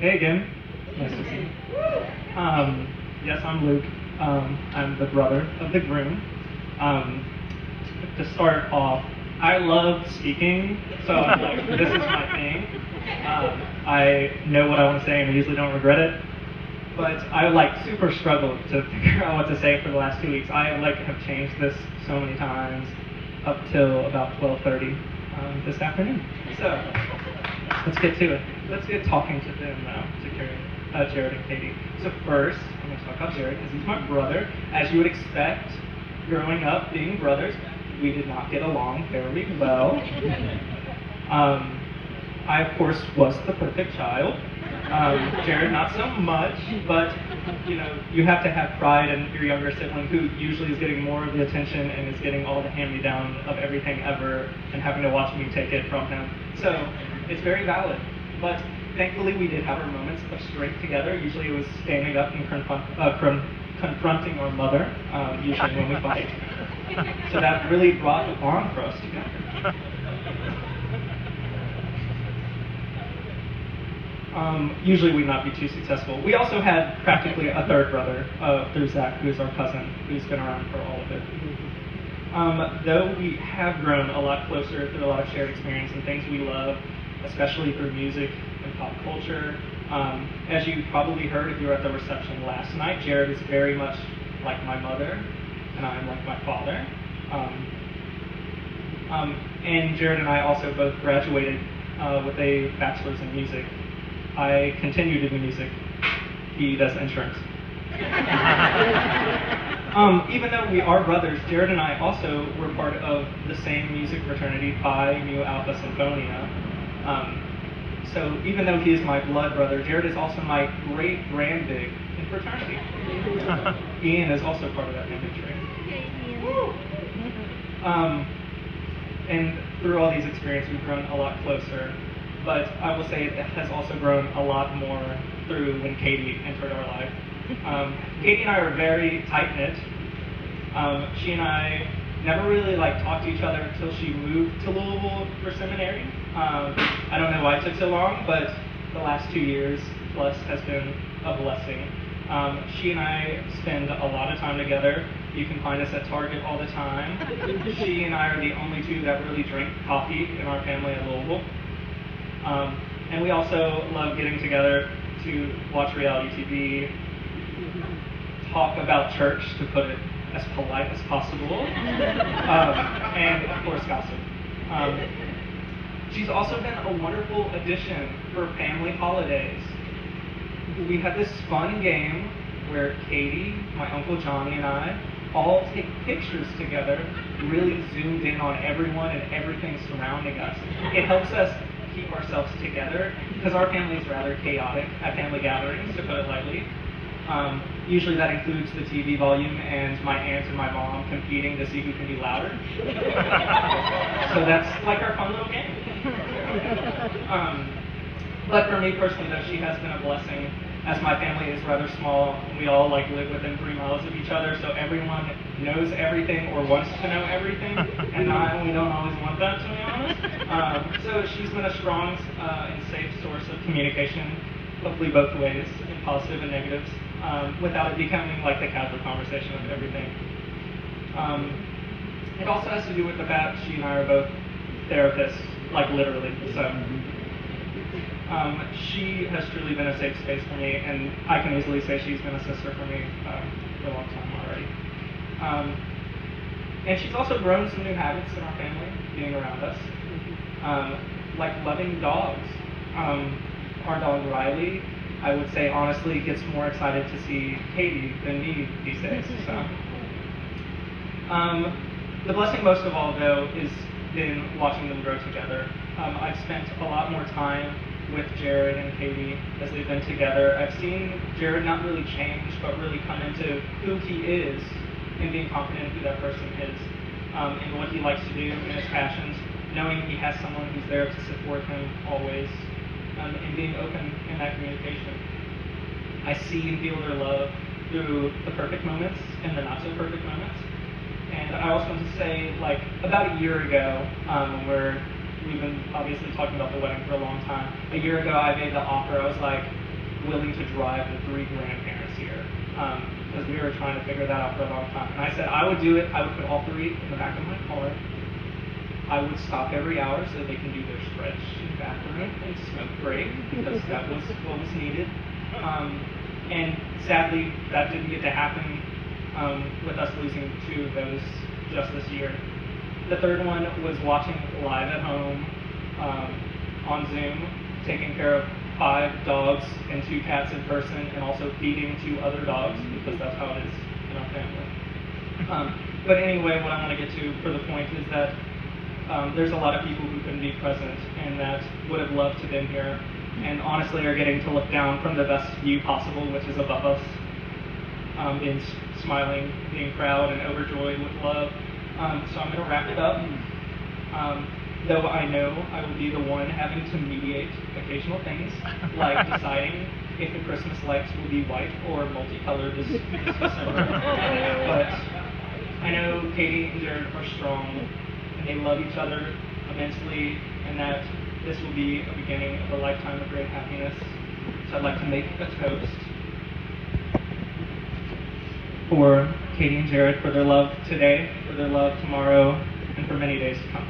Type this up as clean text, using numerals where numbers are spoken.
Hey again. Nice to see you. Yes, I'm Luke. I'm the brother of the groom. Um, to start off, I love speaking, so like, this is my thing. I know what I want to say and I usually don't regret it. But I like super struggled to figure out what to say for the last 2 weeks. I like have changed this so many times up till about 12:30 this afternoon. So let's get to it. Let's get talking to them now, to Jared and Katy. So first, I'm going to talk about Jared because he's my brother. As you would expect, growing up being brothers, we did not get along very well. I, of course, was the perfect child. Jared, not so much, but you have to have pride in your younger sibling who usually is getting more of the attention and is getting all the hand-me-down of everything ever and having to watch me take it from him. So it's very valid. But thankfully we did have our moments of strength together. Usually it was standing up and confronting our mother, usually when we fight. So that really brought a bond for us together. Usually we'd not be too successful. We also had practically a third brother through Zach, who's our cousin, who's been around for all of it. Though we have grown a lot closer through a lot of shared experience and things we love, especially through music and pop culture. As you probably heard if you were at the reception last night, Jared is very much like my mother, and I'm like my father. And Jared and I also both graduated with a bachelor's in music. I continue to do music. He does insurance. Even though we are brothers, Jared and I also were part of the same music fraternity, Phi Mu Alpha Symphonia. So even though he is my blood brother, Jared is also my great grandbig in fraternity. Ian is also part of that family tree. And through all these experiences, we've grown a lot closer. But I will say it has also grown a lot more through when Katy entered our life. Katy and I are very tight-knit. She and I never really talked to each other until she moved to Louisville for seminary. I don't know why it took so long, but the last 2 years plus has been a blessing. She and I spend a lot of time together. You can find us at Target all the time. She and I are the only two that really drink coffee in our family at Louisville. And we also love getting together to watch reality TV, talk about church, to put it as polite as possible, and of course gossip. She's also been a wonderful addition for family holidays. We have this fun game where Katy, my Uncle Johnny, and I all take pictures together, really zoomed in on everyone and everything surrounding us. It helps us keep ourselves together because our family is rather chaotic at family gatherings, to put it lightly. Usually that includes the TV volume and my aunt and my mom competing to see who can be louder. So that's like our fun little game. But for me personally, though, she has been a blessing, as my family is rather small and we all live within 3 miles of each other, so everyone knows everything or wants to know everything, and we don't always want that, to be honest. So she's been a strong and safe source of communication, hopefully both ways, in positive and negatives, without it becoming like the casual conversation of everything. It also has to do with the fact she and I are both therapists, like literally, so. She has truly been a safe space for me, and I can easily say she's been a sister for me for a long time already. And she's also grown some new habits in our family, being around us, like loving dogs. Our dog Riley, I would say honestly, gets more excited to see Katy than me these days. So, the blessing most of all, though, is in watching them grow together. I've spent a lot more time with Jared and Katy as they've been together. I've seen Jared not really change, but really come into who he is and being confident in who that person is, and what he likes to do and his passions, knowing he has someone who's there to support him always, and being open in that communication. I see and feel their love through the perfect moments and the not so perfect moments. And I also want to say, about a year ago, we've been obviously talking about the wedding for a long time. A year ago, I made the offer. I was like, willing to drive the 3 grandparents here, because we were trying to figure that out for a long time. And I said I would do it. I would put all 3 in the back of my car. I would stop every hour so they can do their stretch in the bathroom and smoke break, because that was what was needed. And sadly, that didn't get to happen with us losing 2 of those just this year. The third one was watching live at home on Zoom, taking care of 5 dogs and 2 cats in person, and also feeding 2 other dogs, because that's how it is in our family. But anyway, what I want to get to for the point is that there's a lot of people who couldn't be present and that would have loved to have been here, and honestly are getting to look down from the best view possible, which is above us, being smiling, being proud and overjoyed with love. So I'm going to wrap it up. Though I know I will be the one having to mediate occasional things, like deciding if the Christmas lights will be white or multicolored this December. But I know Katy and Jared are strong, and they love each other immensely, and that this will be a beginning of a lifetime of great happiness. So I'd like to make a toast for Katy and Jared, for their love today, for their love tomorrow, and for many days to come.